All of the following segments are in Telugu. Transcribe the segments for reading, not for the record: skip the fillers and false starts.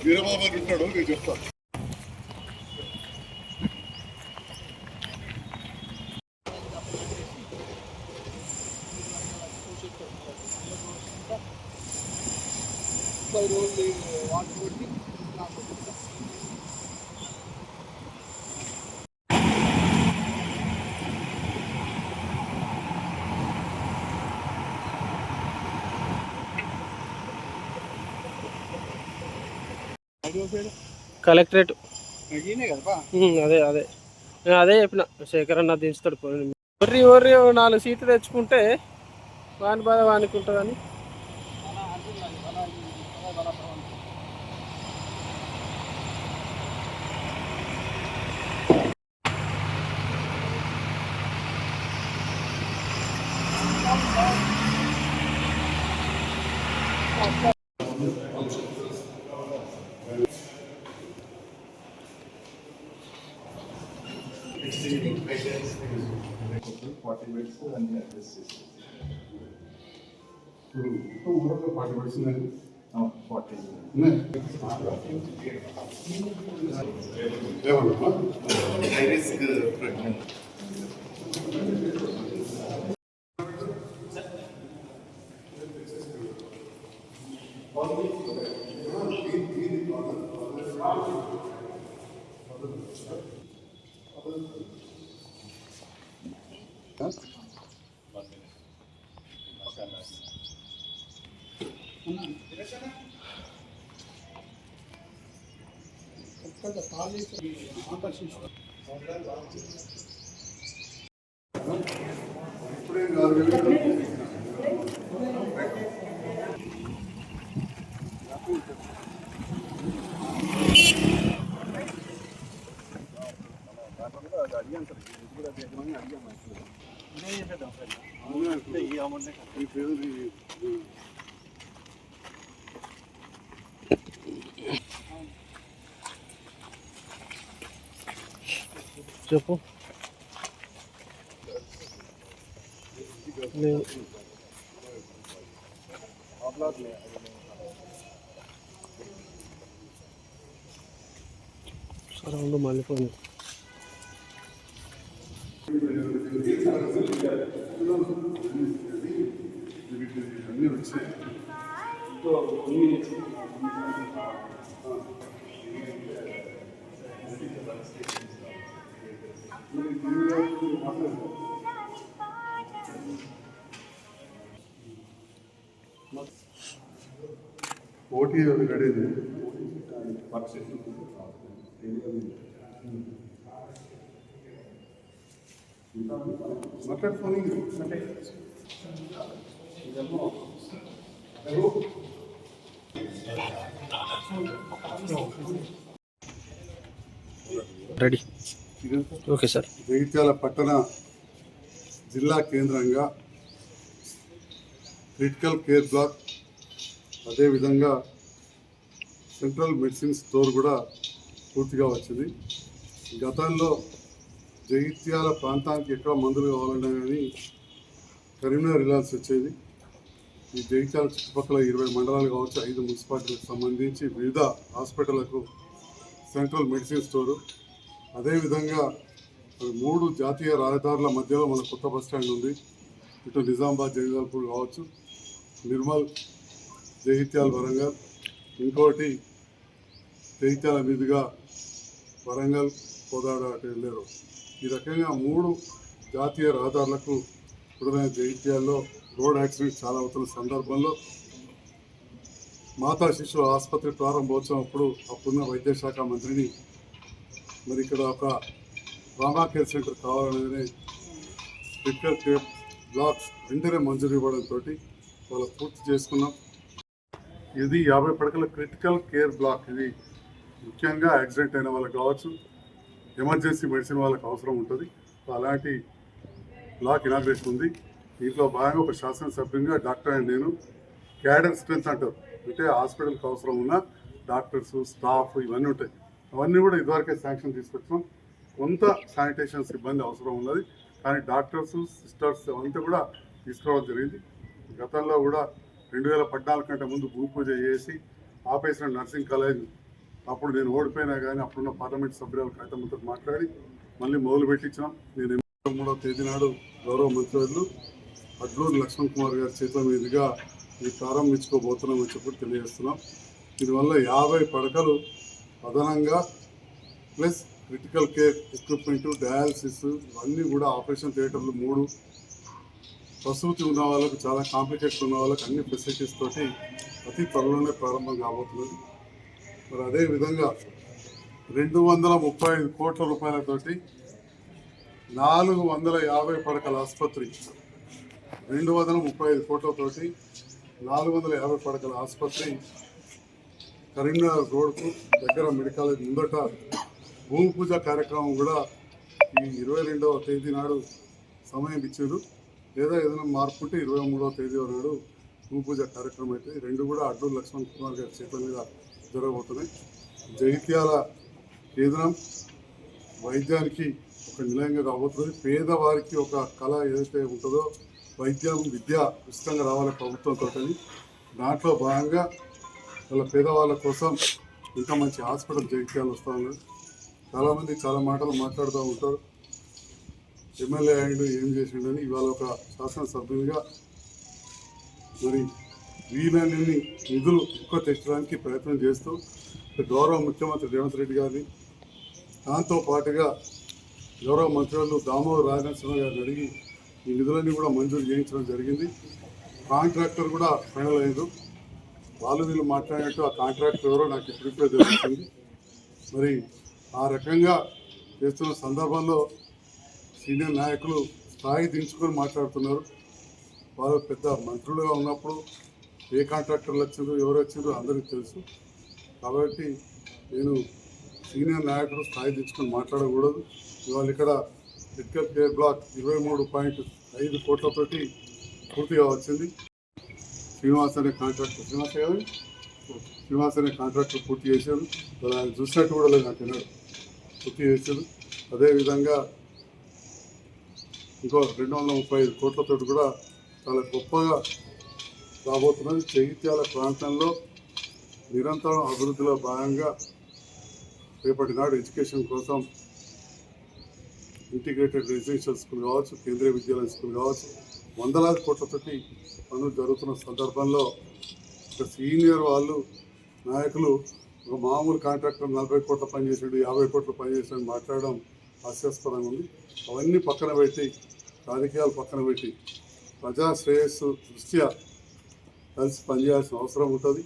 వీరబాబు ఉంటాడు, నేను చెప్తాను. కలెక్టరేట్ అదే అదే అదే చెప్పిన శేఖర్ అన్న దించుతాడు. ఒర్రి ఒర్రి 4 సీట్లు తెచ్చుకుంటే వాని బాధ వానికి ఉంటుందని. చెప్పు సరే ఉండు మళ్ళీ ఫోన్. ఓటీ రెడీ మాట్లాడుకోని రెడీ. Okay sir. జగిత్యాల పట్టణ జిల్లా కేంద్రంగా క్రిటికల్ కేర్ బ్లాక్, అదేవిధంగా సెంట్రల్ మెడిసిన్ స్టోర్ కూడా పూర్తిగా వచ్చింది. గతంలో జగిత్యాల ప్రాంతానికి ఎక్కడ మందులు కావాలన్నా కానీ కరీంనగర్ వెళ్ళాల్సి వచ్చేది. ఈ జగిత్యాల చుట్టుపక్కల 20 మండలాలు కావచ్చు, 5 మున్సిపాలిటీలకు సంబంధించి వివిధ హాస్పిటళ్లకు సెంట్రల్ మెడిసిన్ స్టోరు, అదేవిధంగా 3 జాతీయ రహదారుల మధ్యలో మన కొత్త బస్ స్టాండ్ ఉంది. ఇటు నిజామాబాద్ జగిత్యాలపూర్ కావచ్చు, నిర్మల్ జగిత్యాల వరంగల్, ఇంకోటి జగిత్యాల మీదుగా వరంగల్ కోదాడ అటు వెళ్ళారు. ఈ రకంగా 3 జాతీయ రహదారులకు ఇప్పుడున్న జగిత్యాల్లో రోడ్ యాక్సిడెంట్ చాలా అవుతున్న సందర్భంలో మాతా శిశువు ఆసుపత్రి ప్రారంభోత్సవం అప్పుడు అప్పుడున్న వైద్య శాఖ మంత్రిని మరి ఇక్కడ ఒక ట్రామా కేర్ సెంటర్ కావాలనేది క్రిటికల్ కేర్ బ్లాక్స్ వెంటనే మంజూరు ఇవ్వడంతో వాళ్ళు పూర్తి చేసుకున్నాం. ఇది 50 పడకల క్రిటికల్ కేర్ బ్లాక్. ఇది ముఖ్యంగా యాక్సిడెంట్ అయిన వాళ్ళకి కావచ్చు, ఎమర్జెన్సీ మెడిసిన్ వాళ్ళకి అవసరం ఉంటుంది. అలాంటి బ్లాక్ ఇనాగ్రేషన్ ఉంది. దీంట్లో భాగంగా ఒక శాసనసభ్యంగా డాక్టర్ అండ్ నేను క్యాడర్ స్ట్రెంత్ అంటారు, అంటే హాస్పిటల్కి అవసరం ఉన్న డాక్టర్స్, స్టాఫ్ ఇవన్నీ ఉంటాయి. అవన్నీ కూడా ఇదివరకే శాంక్షన్ తీసుకొచ్చాం. కొంత శానిటేషన్ సిబ్బంది అవసరం ఉన్నది, కానీ డాక్టర్స్, సిస్టర్స్ అవంతా కూడా తీసుకోవడం జరిగింది. గతంలో కూడా 2014 కంటే ముందు భూమి పూజ చేసి ఆపేసిన నర్సింగ్ కాలేజ్ అప్పుడు నేను ఓడిపోయినా కానీ అప్పుడున్న పార్లమెంట్ సభ్యురాలు కవితమ్మతో మాట్లాడి మళ్ళీ మొదలు పెట్టించాం. నేను 3వ తేదీ నాడు గౌరవ మంత్రివర్యులు అడ్లూరు లక్ష్మణ్ కుమార్ గారి చేతుల మీదుగా ఇది ప్రారంభించుకోబోతున్నామని చెప్పి తెలియజేస్తున్నాం. దీనివల్ల 50 పడకలు అదనంగా plus critical care equipment, dialysis ఇవన్నీ కూడా ఆపరేషన్ థియేటర్లు 3, ప్రసూతి ఉన్న వాళ్ళకు చాలా కాంప్లికేషన్ ఉన్న వాళ్ళకి అన్ని ఫెసిలిటీస్ తోటి అతి త్వరలోనే ప్రారంభం కాబోతున్నది. మరి అదేవిధంగా 235 కోట్ల రూపాయలతోటి 450 పడకల ఆసుపత్రి, 235 కోట్లతోటి 450 పడకల ఆసుపత్రి కరీంనగర్ రోడ్కు దగ్గర మెడికల్ ముందట భూమి పూజ కార్యక్రమం కూడా ఈ 22వ తేదీ నాడు సమయం ఇచ్చారు. లేదా ఏదైనా మార్పు ఉంటే 23వ తేదీ నాడు భూమి పూజ కార్యక్రమం అయితే రెండు కూడా అడ్లూరు లక్ష్మణ్ కుమార్ గారి చేతుల మీద జరగబోతున్నాయి. జగిత్యాల కేంద్రం వైద్యానికి ఒక నిలయంగా రాబోతుంది. పేదవారికి ఒక కళ ఏదైతే ఉంటుందో వైద్యం, విద్య ఉచితంగా రావాలి ప్రభుత్వంతో, దాంట్లో భాగంగా వాళ్ళ పేదవాళ్ళ కోసం ఇంకా మంచి హాస్పిటల్ జగిత్యాలు వస్తూ ఉన్నారు. చాలామంది చాలా మాటలు మాట్లాడుతూ ఉంటారు. ఎమ్మెల్యే అయ్యిండు ఏం చేసిండని. ఇవాళ ఒక శాసనసభ్యునిగా మరి వీలన్నీ నిధులు ఎక్కువ తెచ్చడానికి ప్రయత్నం చేస్తూ గౌరవ ముఖ్యమంత్రి రేవంత్ రెడ్డి గారిని, దాంతో పాటుగా గౌరవ మంత్రులు దామోదర్ రాజనరసింహ గారిని అడిగి ఈ నిధులన్నీ కూడా మంజూరు చేయించడం జరిగింది. కాంట్రాక్టర్ కూడా ఫైనల్ అయ్యారు. వాళ్ళు వీళ్ళు మాట్లాడినట్టు ఆ కాంట్రాక్టర్ ఎవరో నాకు ఇప్పుడిప్పుడే తెలుస్తుంది. మరి ఆ రకంగా చేస్తున్న సందర్భంలో సీనియర్ నాయకులు స్థాయి దించుకొని మాట్లాడుతున్నారు. వాళ్ళు పెద్ద మంత్రులుగా ఉన్నప్పుడు ఏ కాంట్రాక్టర్లు వచ్చిండ్రు, ఎవరు వచ్చిండ్రు అందరికీ తెలుసు. కాబట్టి నేను సీనియర్ నాయకుడు స్థాయి దించుకొని మాట్లాడకూడదు. ఇవాళ ఇక్కడ క్రిటికల్ కేర్ బ్లాక్ 23.5 కోట్లతోటి పూర్తిగా వచ్చింది. శ్రీనివాస్ అనే కాంట్రాక్టర్, శ్రీనివాస్ అనే కాంట్రాక్టర్ పూర్తి చేశారు. వాళ్ళు ఆయన చూసినట్టు కూడా లేదు, నాకు విన్నాడు, పూర్తి చేశారు. అదేవిధంగా ఇంకో 235 కోట్లతో కూడా చాలా గొప్పగా రాబోతున్నది. జగిత్యాల ప్రాంతంలో నిరంతరం అభివృద్ధిలో భాగంగా రేపటి నాడు ఎడ్యుకేషన్ కోసం ఇంటిగ్రేటెడ్ రెసిడెన్షియల్ స్కూల్ కావచ్చు, కేంద్రీయ విద్యాలయ స్కూల్ కావచ్చు, వందలాది కోట్లతోటి పనులు జరుగుతున్న సందర్భంలో ఒక సీనియర్ వాళ్ళు నాయకులు ఒక మామూలు కాంట్రాక్టర్ 40 కోట్ల పని చేసాడు, 50 కోట్ల పని చేసాడు మాట్లాడడం హాస్యాస్పదంగా ఉంది. అవన్నీ పక్కన పెట్టి, రాజకీయాలు పక్కన పెట్టి ప్రజా శ్రేయస్సు దృష్ట్యా కలిసి పనిచేయాల్సిన అవసరం ఉంటుంది.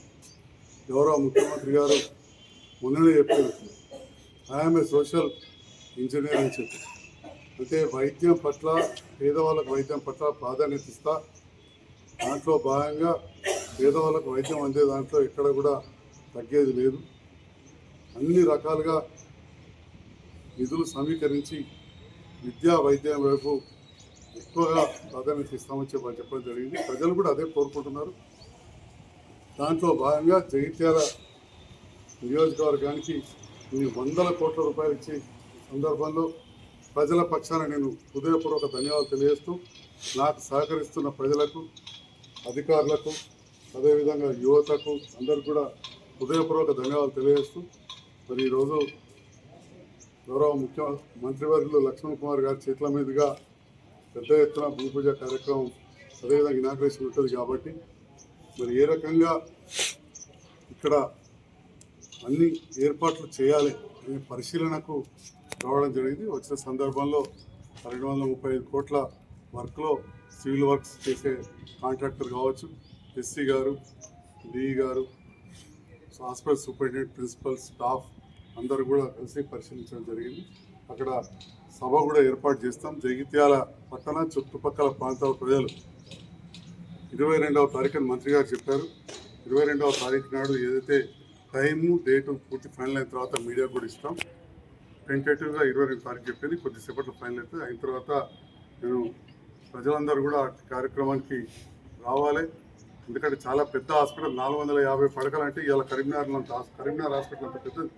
గౌరవ ముఖ్యమంత్రి గారు మొన్ననే చెప్పారు, ఐఎమ్ ఏ సోషల్ ఇంజనీర్ అని చెప్పి. అంటే వైద్యం పట్ల, పేదవాళ్ళకు వైద్యం పట్ల ప్రాధాన్యత ఇస్తా, దాంట్లో భాగంగా పేదవాళ్ళకు వైద్యం అందే దాంట్లో ఎక్కడ కూడా తగ్గేది లేదు. అన్ని రకాలుగా నిధులు సమీకరించి విద్యా వైద్యం వైపు ఎక్కువగా ప్రాధాన్యత ఇస్తామని చెప్పడం జరిగింది. ప్రజలు కూడా అదే కోరుకుంటున్నారు. దాంట్లో భాగంగా జగిత్యాల నియోజకవర్గానికి ఇన్ని 100 కోట్ల రూపాయలు ఇచ్చే సందర్భంలో ప్రజల పక్షాన నేను హృదయపూర్వక ధన్యవాదాలు తెలియజేస్తూ, నాకు సహకరిస్తున్న ప్రజలకు, అధికారులకు, అదేవిధంగా యువతకు అందరూ కూడా హృదయపూర్వక ధన్యవాదాలు తెలియజేస్తూ, మరి ఈరోజు గౌరవ మంత్రివర్యులు లక్ష్మణ్ కుమార్ గారి చేతుల మీదుగా పెద్ద ఎత్తున భూమి పూజ కార్యక్రమం, అదేవిధంగా ఇనాగ్రేషన్ ఉంటుంది కాబట్టి మరి ఏ రకంగా ఇక్కడ అన్ని ఏర్పాట్లు చేయాలి అనే పరిశీలనకు రావడం జరిగింది. వచ్చిన సందర్భంలో 235 కోట్ల వర్క్లో సివిల్ వర్క్స్ చేసే కాంట్రాక్టర్ కావచ్చు, ఎస్సీ గారు, డిఈ గారు, హాస్పిటల్ సూపరింటెండెంట్, ప్రిన్సిపల్, స్టాఫ్ అందరూ కూడా కలిసి పరిశీలించడం జరిగింది. అక్కడ సభ కూడా ఏర్పాటు చేస్తాం. జగిత్యాల పట్టణ చుట్టుపక్కల ప్రాంతాల ప్రజలు 22వ తారీఖున మంత్రి గారు చెప్పారు. 22వ తారీఖు నాడు ఏదైతే టైము, డేటు పూర్తి ఫైనల్ అయిన తర్వాత మీడియా కూడా ఇస్తాం. టెంటేటివ్గా 22వ తారీఖు చెప్పింది, కొద్దిసేపట్లో ఫైనల్ అవుతుంది. అయిన తర్వాత నేను ప్రజలందరూ కూడా కార్యక్రమానికి రావాలి. ఎందుకంటే చాలా పెద్ద హాస్పిటల్, 450 పడకలు అంటే ఇవాళ కరీంనగర్ హాస్పిటల్ అంత పెద్దది.